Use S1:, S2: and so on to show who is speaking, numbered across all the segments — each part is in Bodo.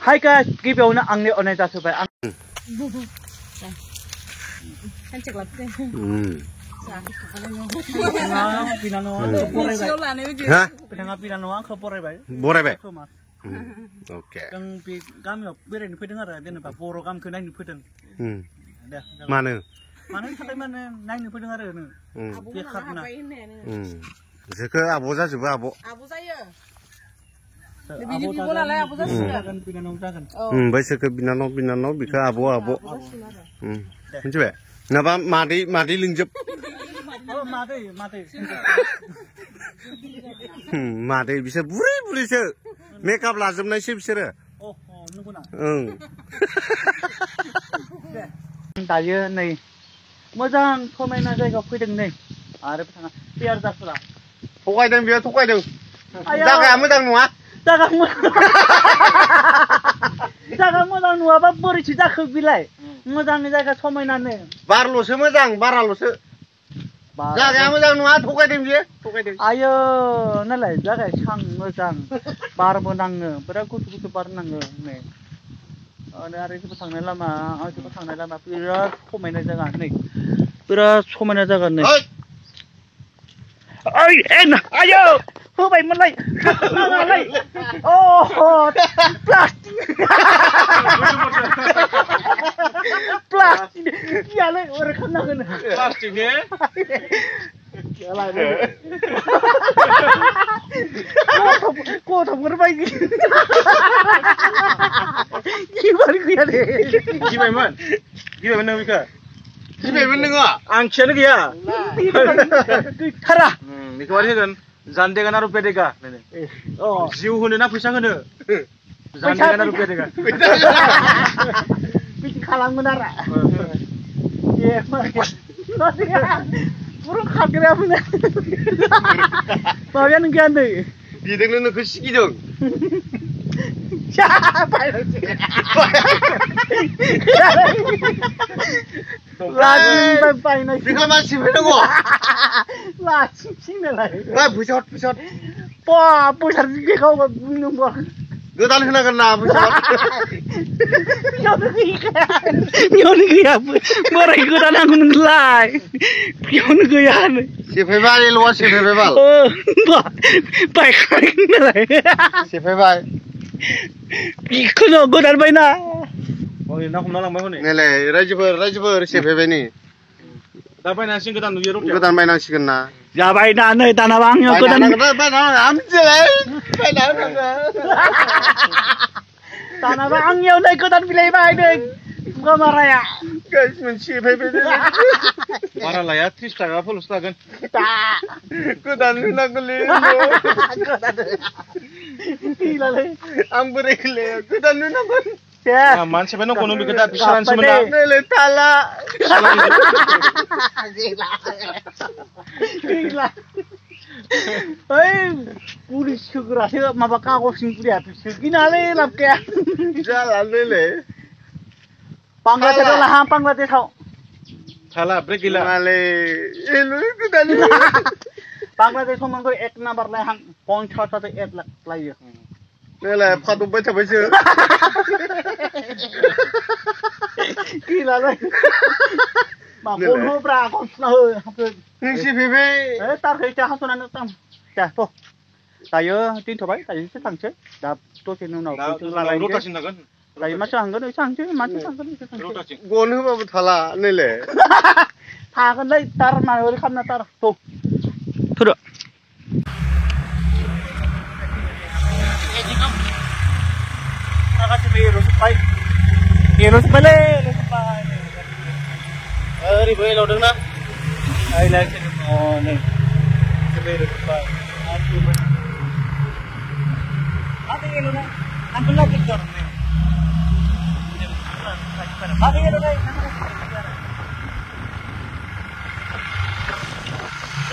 S1: हायका गिबियावनो आंनि अननाय जासिबाय आं
S2: सानसे लाबोदों
S1: बिनानावा आंखौ बरायबाय
S3: ओके
S1: जों बे गामियाव बेरायनो फैदों आरो जेनेबा बर' गामिखौ नायनो फैदों
S3: मानो
S1: थाखाय माने नायनो फैदों आरो बेखारना
S3: जोखो आब' जाजोबो आब'
S2: जायो
S3: ओमफ्राय सोरखो बिनानाव बिखौ आब' मिथिबाय नाबा मादै लिंजोब मादै बिसोर बुरैसो मेकआप लाजोबनायसो बिसोरो
S1: दायो नै मोजां समायना जायगायाव फैदों नै आरो बिथाङा पियार जाफुरा
S3: थगायदों बियो थगायदों जागाया मोजां नङा
S1: जागा मोजां नङाबा बोरैसो जाखो बिलाय मोजां जायगा समायनानो
S3: बारल'सो मोजां बाराल'सो जागाया मोजां नङा थगायदों बियो थगायदों
S1: आयो नालाय जागाया सां मोजां बारबो नाङो बिराद गुसु बार नाङो नै आरो एसेबो थांनाय लामा बिराद समायना जायगा नै बिराद समायना जायगा नै आयो होबायमोनलाय नाङालाय प्लास्टिक यालाय ओरै खालामनांगोन प्लास्टिक ने गथ'फोर बायदि गैया दे गिबायमोन नों बेखौ
S3: गिबायमोन नोङो
S1: आं खियानो गैया गैथारा बेखौ मारै होगोन जानदेगा ना रुपया देगा जिउ होनो ना फैसा होनो जानदेगा ना रुपया देगा बिदि खालामगोन आरो पुरा खाग्रायाबो माबायानो गैया नै
S3: बिदिनो नोंखौ सिगिदों
S1: बायनाय
S3: बेखौ मानसि फैनांगौ
S1: लाथिंनालाय
S3: फैसा
S1: बोसार बेखौ बुंनो
S3: गोदान होनांगोन ना फैसा
S1: बेयावनो गैया बोराय गोदान नांगौ नोंलाय बेयावनो गैया
S3: सेफायबाय ल'आ सेफायबाय बाल
S1: बायखानाय नालाय
S3: सेफायबाय
S1: बेखौनो गोदान बायना
S3: ना हमना लांबाय हनै नैलाय रायजोफोर सेफायबाय नै
S1: दा बायनांसिगोन गोदान नुयो
S3: गोदान बायनांसिगोन ना
S1: जाबाय ना नै दानाबा आंनियाव गोदान दानाबा आंनियाव नै गोदान बिलाइ बायदों गमाराया
S3: सेफायबाय बारा लाया 30 थाखा फल'सो लागोन गोदान होनांगौलै आं बोरायखौलै गोदान होनांगोन मानसिफ्रा नंगौनो बेखौ दा फिसालानोसोमोन ना थाला
S1: पुलिस सोग्रासो माबा कागजनि पुलिया सोगिनालै लाब गैया
S3: जालालै
S1: बांलादेशआव लाहा बांलादेशआव
S3: थाला ब्रेक गैला मालै गोदान
S1: बांलादेशआव मोनखौ 1 नाम्बार लायहां 50,000 लाख लायो
S3: नैलाय फादबबाय थाबायसो
S1: गैलालै मा फन होब्रा खनसना हो
S3: नों सेफायबाय
S1: तारखौ हास'नानै थ' दायो दोनथ'बाय दायो एसे थांसै दा दसेनि उनाव
S3: रटासिन थागोन
S1: दायो मानसि थांगोन एसे थांसै मानसि थांगोन एसे थांसै
S3: गन होबाबो थाला नैलाय
S1: थागोनलै तार मारै खालामना तार थ' थुदो
S3: ओरैबो एलावदोंना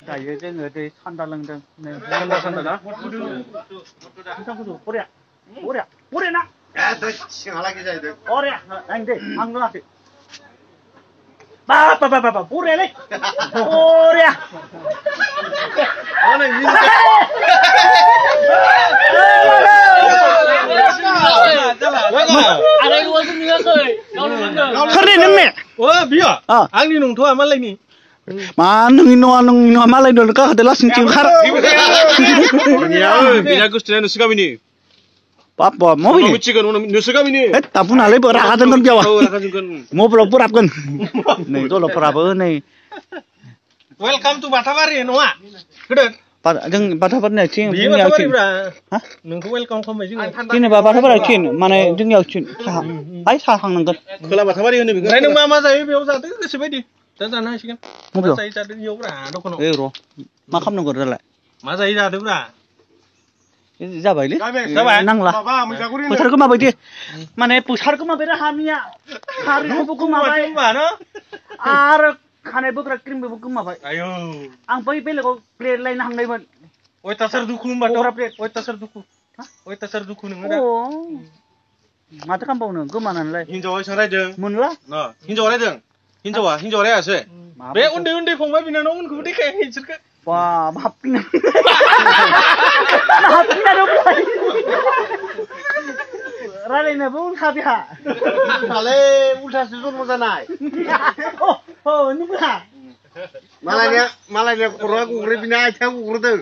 S1: दायो जोङो दै थान्दा लोंदों बरिया ना
S3: सिंहालागै जाहैदों
S1: बरिया नायनो दे आं लोङाखै बा बरियालै बरिया
S2: Ada dua tuh nih koi. Kau nunggu.
S1: सोरनि नों ने
S3: बियो
S1: अ
S3: आंनि नंथ'आ मालायनि
S1: मा नोंनि नङा मालाय दं गाखोदो लासिंथिं ओंखार
S3: बिना गोसथोना नोंसो गामिनि
S1: बाप बाप मा
S3: उनाव
S1: फैनो
S3: मिथिगोन उनाव नोंसो गामिनि
S1: तापुनालाय रागा जोंगोन बेयाव
S3: रागा जोंगोन
S1: मबाइलाव बोराबगोन नै दलफोराबो नै
S3: वेलकाम टु बाथाबारि नङा गोदो
S1: जों बाथाबारिनिथिं
S3: बियो बाथाबारिब्रा नोंखौ वेलकाम खालामबाय जोङो
S1: जेनेबा बाथाबारिथिं माने जोंनियाव साहा हाय साहा थांनांगोन
S3: खोला बाथाबारि होनो बेखौ ओमफ्राय नों मा जायो बेयाव जादो गोसो बायदि दा जानो हासिगोन मा जायो जादो बेयावब्रा दखानाव
S1: ए र' मा खालामनांगौ दालाय
S3: मा जायो जादोब्रा
S1: जाबायलै
S3: जाबाय
S1: नांला फोथारखौ माबायदि माने फोथारखौ माबायदि हामिया हारिखौबो गोमाबाय आरो खानाय बोग्रा क्रिमबो गोमाबाय
S3: आयौ
S1: आं बै बेलेगाव प्लेट लायनो हांनायमोन
S3: अयथासार दुखु होनबाथ' अयथासार दुखु नोङो दा
S1: माथो खालामबावनो गोमानानैलाय
S3: हिनजावा एसां रायदों
S1: मोनला
S3: हिनजावा रायदों हिनजावा रायासै बे उन्दै फंबाय बिनानावमोनखौबो देखायाखै बिसोरखौ
S1: बा हाबफिना रायलायनायाबो उल्था बेहा
S3: दालाय उल्थासो जन्म जानाय
S1: नंगौना
S3: मालायनिया खर'आ गग्रो बिना आथिङा गग्रोदों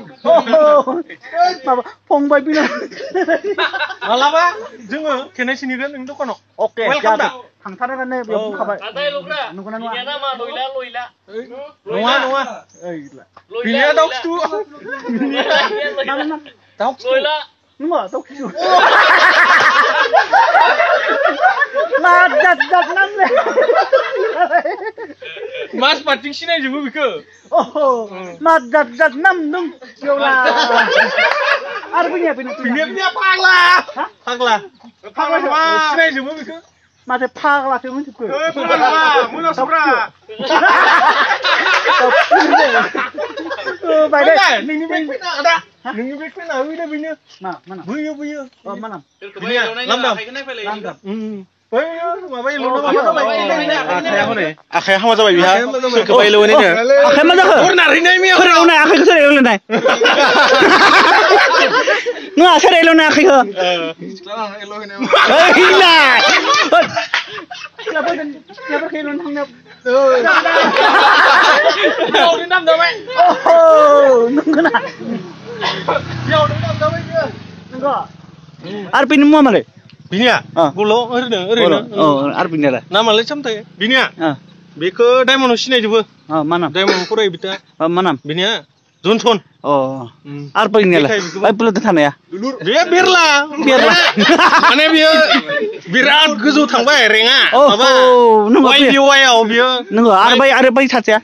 S1: माबा फंबाय बिना
S3: मालाबा जोङो खेनाय सिनिगोन नोंनि दखानाव
S1: अके थांथारनानै बेयाव बुंखाबाय नंगौना नङा
S3: नङा बिनिया दाउ खिथु
S1: नङा दाउ खिथु मा जात नामले
S3: मास बाथिं सिनायजोबो बेखौ
S1: मा जात नाम दं बेयावला आरो बिनिया फाग्ला
S3: सिनायजोबो बेखौ
S1: माथो फाग्लासो मोनजोबखो
S3: मोनासुब्रा नोंनि बेग फैना आदा नोंनि बेग फैना होदो बेनो
S1: मा
S3: बैयो
S1: मा नाम
S3: लामदाम आखाया हामा जाबाय बिहा सोरखौ बायल'नायनो
S1: आखाया मा जाखो
S3: नारहैनाय
S1: सोरायल'नाय आखाइखौ सोरायल'नाय नङा सोरायल'नाय आखाइखौ आरो बेनि मुवा मालाय
S3: बिनिया गल' ओरैनो
S1: आरो बिनियालाय
S3: नामालाय सामथाय बिनिया बेखौ डायमन्डआव सिनायजोबो
S1: मा नाम
S3: डायमन्डआव फरायो बिथा
S1: मा नाम
S3: बिनिया जनसन
S1: आरो बैनियालाय बुलुद थानाया
S3: बे बेरला माने बियो बिराद गोजौ थांबाय रेङा माबा वाइआव बियो
S1: नंगौ आरो बै सासेया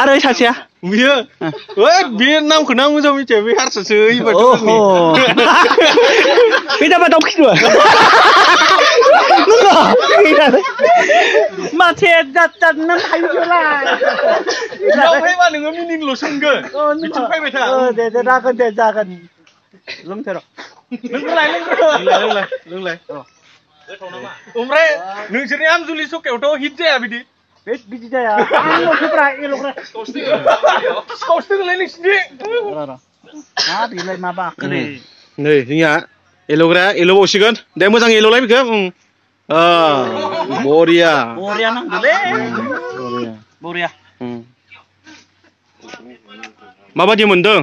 S1: आरो सासेया
S3: बियो बे नामखौनो आं मोजां मिथिया बे हारसासो
S1: बे जाबा दाउ खिथु माथे जात नाम थायोलाय
S3: बेयाव फैबा नोङो मिनिंल' सोंगोन बिथिं फैबाय था
S1: दे जागोन लोंथार
S3: लोंलाय ओमफ्राय नोंसोरनि आमजुलि सखायावथ' हिट जाया बिदि
S1: जाया आंल'सोब्रा एल'ग्रा
S3: सावस्रिगोनलाय नोंसिनि
S1: बेलाय मा बाखो
S3: नै जोंनिया एल'बावसिगोन दे मोजां एल'लाय बेखौ बरिया
S1: नांगौलै बरिया
S3: माबायदि मोनदों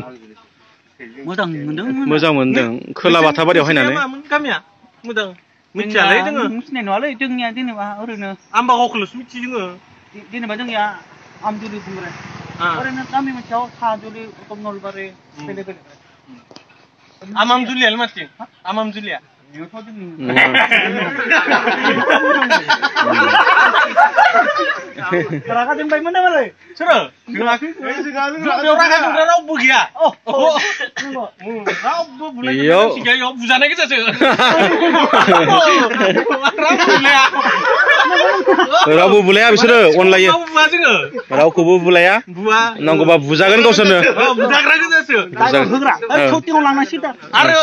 S1: मोजां मोनदों
S3: खोला बाथाबारियाव हायनानै गामिया मोजां मिथियालै जोङो
S1: मिथिनाय नङालै जोंनिया जेनेबा ओरैनो
S3: आमबागावखौल'सो मिथियो जोङो
S1: जेनेबा जोंनिया आमजुलि बुंबाय ओरैनो गामि मोनसेयाव साजुलि नलबारि बेलेग
S3: आमामजुलियालाय माथि आमामजुलिया
S1: रागा जोंबायमोन नामालै
S3: सोरो जोङाखै बेयाव रागा जोंग्रा रावबो गैया रावबो बुलायनाय बुजानाय गोजासो रावबो बुलाया बिसोरो अनलायो रावखौबो बुलाया नांगौबा बुजागोन गावसोरनो बुजाग्रा गोजासो आरो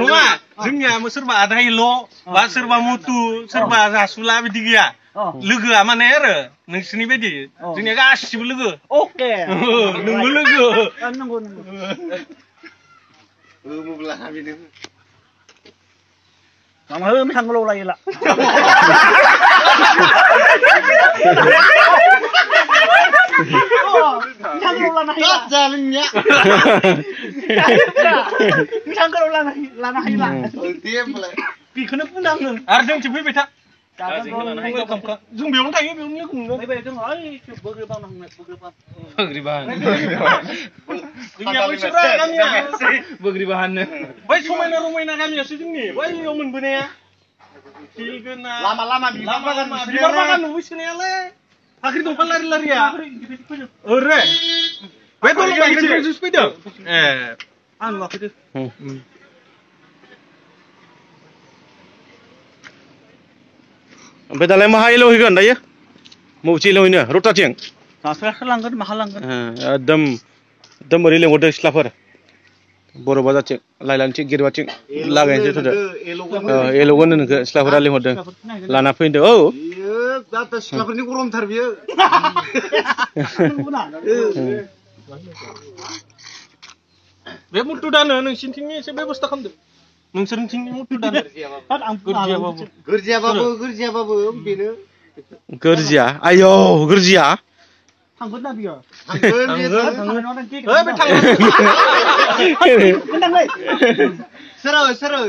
S3: नङा जोंनिया सोरबा आदायल' बा सोरबा मुथु सोरबा जासुला बिदि गैया लोगोआ माने आरो नोंसोरनि बायदि जोंनिया गासिबो लोगो
S1: अके
S3: नोंबो लोगो
S1: नंगौ Mama hơi mới thằng lô này là. Thằng lô là này là.
S2: Ra lên nhá.
S1: Thằng lô là này là.
S2: Tiếp lại.
S1: Vì khả năng cũng đang ngừng.
S3: जों थिफै बैथा जों बेयावनो थायो बेयावनो लोगो मोनो
S1: Mấy bên tôi nói bữa kia bao năm này bữa bao.
S4: Pagribahan.
S3: जोंनिया बैसोरा गामिया
S4: Pagribahan.
S3: बै समायना रमायना गामियासो जोंनि बैयाव मोनबोनाया सिलगोना
S2: Lama-lama
S3: बिबार बागान नुबोसोनायालाय फाख्रि दंफां लारि लारिया ओरै बे दलं बायग्रानिफ्रायसो फैदों ए आं नुवाखैदो
S5: ओमफ्राय दालाय माहा एल'हैगोन दायो मबेथिं एल'हैनो रौताथिं
S1: Masuk langgan mahal langgan.
S5: एकदम ओरै लेंहरदों सिख्लाफोर बर' बाजारथिं लायलानथिं गिरबाथिं लागायनोसै थ'दो एल'गोन नोंखौ सिख्लाफोरा लेंहरदों लाना फैदो औ
S2: Iya, data silakan ini kurang terbiar.
S3: बे मुथु दानो नोंसिनिथिंनि एसे बेबस्था खालामदो नोंसोरनिथिंनि मुथु दानो
S2: Gerjababu, bina.
S5: गोरजिया आयौ गोरजिया
S1: Thằng vẫn là bìa.
S2: Anggun,
S1: Thằng nó đang kia.
S3: ओइ बे थांनो
S1: Vẫn đang đây.
S2: seru.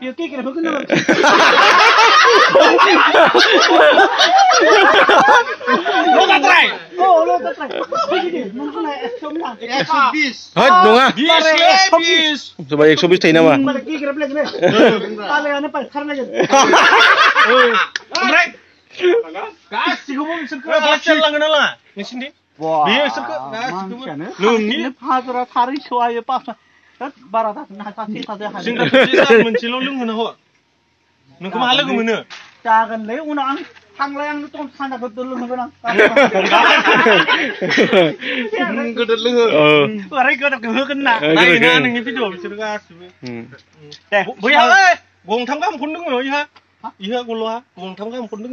S1: Bìa kia kìa vẫn đang.
S3: Lo tak try
S1: Lo tak try. Cái gì nó cái này xong là.
S2: Exhibis.
S5: होद नङा
S3: bis
S5: coba 120 थायो नामा
S1: Mà kia kìa plek này. Ta lại nó phải khăn này.
S3: ओमफ्राय गासिखौबो बिसोरखौ बासिया लांगोन ना लाङा नोंसिनिथिं बेयो बिसोरखौ गासिखौबो नोंनि
S1: फाजरा थारै सहायो पास बारा ना सासे सासे
S3: जों मोनसेल' लोंहोनो हो नोंखौ माहा लोगो मोनो
S1: जागोनलै उनाव आं थांलाय आं थ' सानजाखौ लोंहोगोन आं
S2: Gedut lu.
S1: ओरै गोदो होगोन ना
S3: नायना नोंनि भिडिअ बिसोर गासिबो
S1: दे
S3: बैहा गंथाम गाहाम फन दङ इहा गल'हा गंथाम गाहाम फन दङ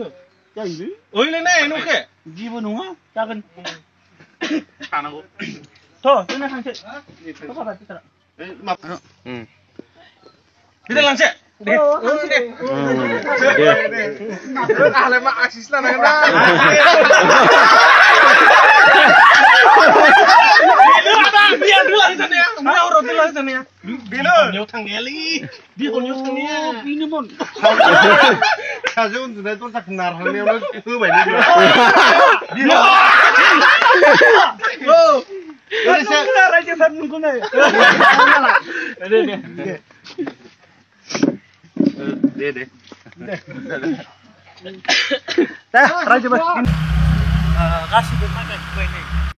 S1: जायोलै
S3: ओइलाय नाय न'खे
S1: जेबो नङा जागोन थानांगौ थ' जोंना थांसै
S3: kita langsung deh
S2: Ahli mak aksis lah nang.
S3: biar dulu di sana ya mau orang dulu di sana ya biar nyotang Nelly dia kok nyotang ya
S1: ini mon
S2: Kaje untuk itu tak benar halnya itu banyak. Oh.
S1: Ini saya raja nunggu nih.
S3: deh
S1: Teh, raja bas. Kasih bermain main.